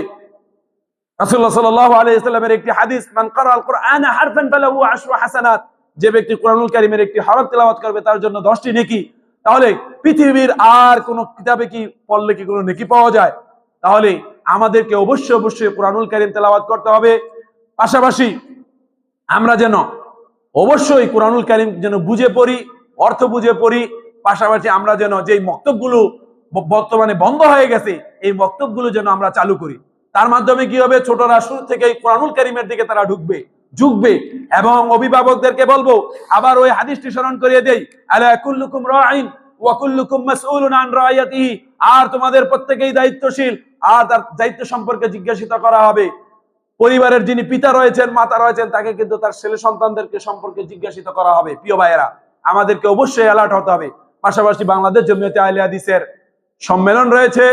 রাসূলুল্লাহ সাল্লাল্লাহু আলাইহি ওয়াসাল্লামের একটি হাদিস, মান ক্বারাআল কুরআনা হারফান ফালাহু 10 হাসানাত, যে ব্যক্তি কোরআনুল কারীমের একটি হরফ তেলাওয়াত করবে তার জন্য 10টি নেকি। তাহলে পৃথিবীর আর কোন কিতাবে কি পড়লে কি কোনো নেকি পাওয়া যায়? তাহলে আমাদেরকে অবশ্যই কোরআনুল কারীম তেলাওয়াত করতে হবে। পাশাপাশি আমরা যেন অবশ্যই কোরআনুল কারীম যেন বুঝে পড়ি, অর্থ বুঝে পড়ি। পাশাপাশি আমরা যেন যেই মক্তবগুলো বর্তমানে বন্ধ হয়ে গেছে এই মক্তবগুলো যেন আমরা চালু করি। তার মাধ্যমে কি হবে, ছোটরা শুরু থেকে কোরআনুল কারীমের দিকে তারা ঝুঁকবে। এবং অভিভাবকদেরকে বলবো, আবার ওই হাদিসটি স্মরণ করিয়ে দেই, আলা কুল্লুকুম রাঈন ওয়া কুল্লুকুম মাসউলুন আন রাইয়াতিহি, আর তোমাদের প্রত্যেকেই দায়িত্বশীল আর তার দায়িত্ব সম্পর্কে জিজ্ঞাসিত করা হবে। পরিবারের যিনি পিতা রয়েছেন, মাতা রয়েছেন, তাকে কিন্তু তার ছেলে সন্তানদেরকে সম্পর্কে জিজ্ঞাসিত করা হবে। প্রিয় ভাইয়েরা, আমাদেরকে অবশ্যই অ্যালার্ট হতে হবে। পাশাপাশি বাংলাদেশ জমিয়তে আহলে হাদিসের সম্মেলন রয়েছে,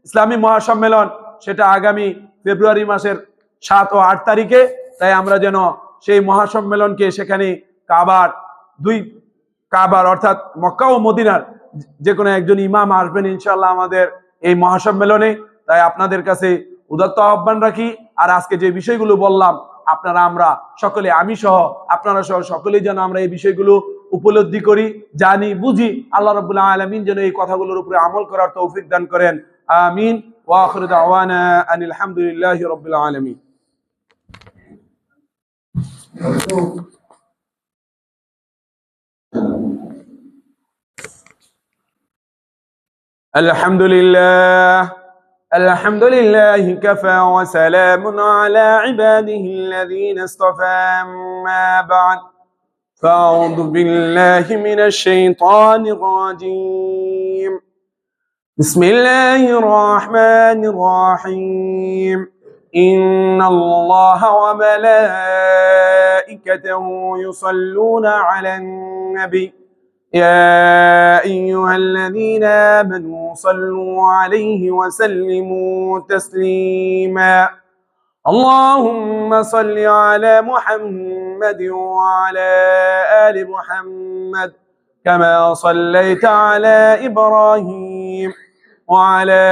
ইসলামী মহাসম্মেলন, সেটা আগামী ফেব্রুয়ারি মাসের 7 ও 8 তারিখে। তাই আমরা যেন সেই মহাসম্মেলনকে সেখানে কাবার অর্থাৎ মক্কা ও মদিনার যে কোনো একজন ইমাম আসবেন ইনশাআল্লাহ আমাদের এই মহাসম্মেলনে। তাই আপনাদের কাছে উদাত্ত আহ্বান রাখি। আর আজকে যে বিষয়গুলো বললাম, আমরা সকলে, আমি সহ আপনারা সহ সকলেই যেন আমরা এই বিষয়গুলো উপলব্ধি করি, জানি, বুঝি। আল্লাহ রাব্বুল আলামিন যেন এই কথাগুলোর উপরে আমল করার তৌফিক দান করেন। আমিন। ওয়া আখিরু দাওয়ানা আনিল হামদুলিল্লাহি রাব্বিল আলামিন। الحمد لله كفى وسلام على عباده الذين اصطفى. أما بعد، فأعوذ بالله من الشيطان الرجيم. بسم الله الرحمن الرحيم. إن الله وملائكته يصلون على النبي يا أيها الذين آمنوا صلوا عليه وسلموا تسليما. اللهم صل على محمد وعلى آل محمد كما صليت على إبراهيم وعلى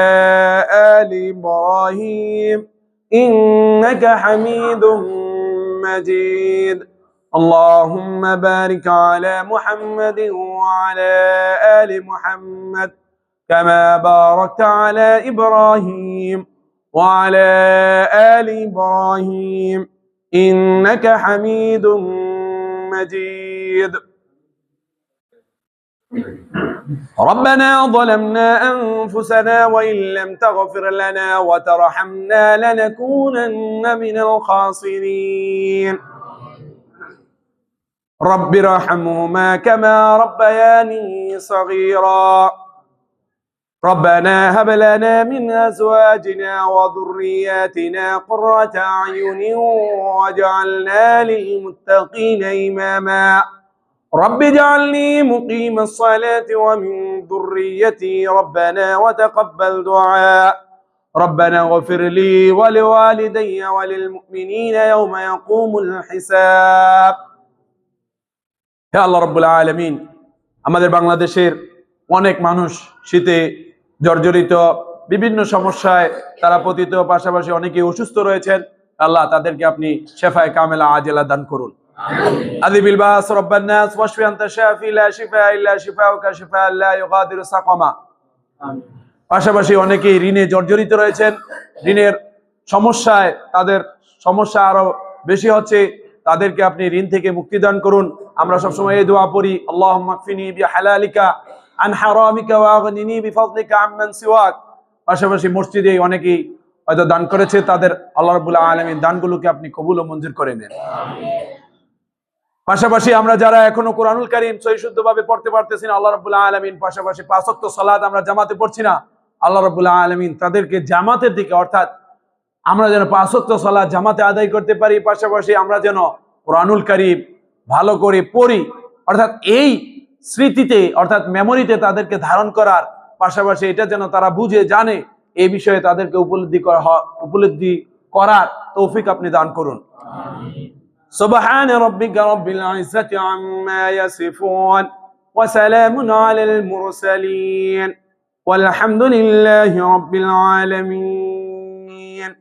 آل إبراهيم إنك حميد مجيد. اللهم بارك على محمد وعلى آل محمد كما باركت على إبراهيم وعلى آل إبراهيم إنك حميد مجيد. ربنا ظلمنا أنفسنا وإن لم تغفر لنا وترحمنا لنكونن من الخاسرين. رب ارحمهما كما ربياني صغيرا. ربنا هب لنا من أزواجنا وذرياتنا قرة أعين واجعلنا للمتقين إماما. رب اجعلني مقيم الصلاة ومن ذريتي ربنا وتقبل دعاء. ربنا اغفر لي ولوالدي وللمؤمنين يوم يقوم الحساب. হে আল্লাহ রাব্বুল আলামিন, আমাদের বাংলাদেশের অনেক মানুষ শীতে জর্জরিত, বিভিন্ন সমস্যায় তারা পতিত, পাশাপাশি অনেকেই অসুস্থ রয়েছেন। আল্লাহ তাদেরকে আপনি শেফায়ে কামেলা আজেলা দান করুন। আযিবিল বাস রাব্বান নাস ওয়াশফি আনতা শাফি লা শিফা ইল্লা শিফাউকা শিফাআন লা ইউগাদিরু সাকামা। আমিন। পাশাপাশি অনেকেই ঋণে জর্জরিত রয়েছেন, ঋণের সমস্যায় তাদের সমস্যা আরো বেশি হচ্ছে, তাদেরকে আপনি ঋণ থেকে মুক্তি দান করুন। আমরা সবসময় এই দোয়া পড়ি, আল্লাহুম্মা কফিনি বিহালালিকা আন হারামিকা ওয়া আগনিনি বিফাদলিকা আম্মান সিওয়াক। পাশাপাশি মসজিদে অনেকেই হয়তো দান করেছে, তাদের আল্লাহ রাব্বুল আলামিন দানগুলোকে আপনি কবুল ও মঞ্জুর করে নেন। পাশাপাশি আমরা যারা এখনো কোরআনুল কারীম সহিশুদ্ধভাবে পড়তে পারতেছি না, আল্লাহ রাব্বুল আলামিন পাশাপাশি 5 ওয়াক্ত সালাত আমরা জামাতে পড়ছি না, আল্লাহ রাব্বুল আলামিন তাদেরকে জামাতের দিকে, অর্থাৎ আমরা যেন 5 ওয়াক্ত সালাত জামাতে আদায় করতে পারি, পাশাপাশি আমরা যেন কোরআনুল কারীম ভালো করে পড়ি, অর্থাৎ এই স্মৃতিতে অর্থাৎ মেমোরিতে তাদেরকে ধারণ করার পাশাপাশি এটা যেন তারা বুঝে জানে, এই বিষয়ে তাদেরকে উপলব্ধি করার তৌফিক আপনি দান করুন। সুবহান রাব্বিকা রাব্বিল ইজ্জাতি আম্মা ইয়াসিফুন ওয়া সালামুন আলাল মুরসালিন ওয়ালহামদুলিল্লাহি রাব্বিল আলামিন।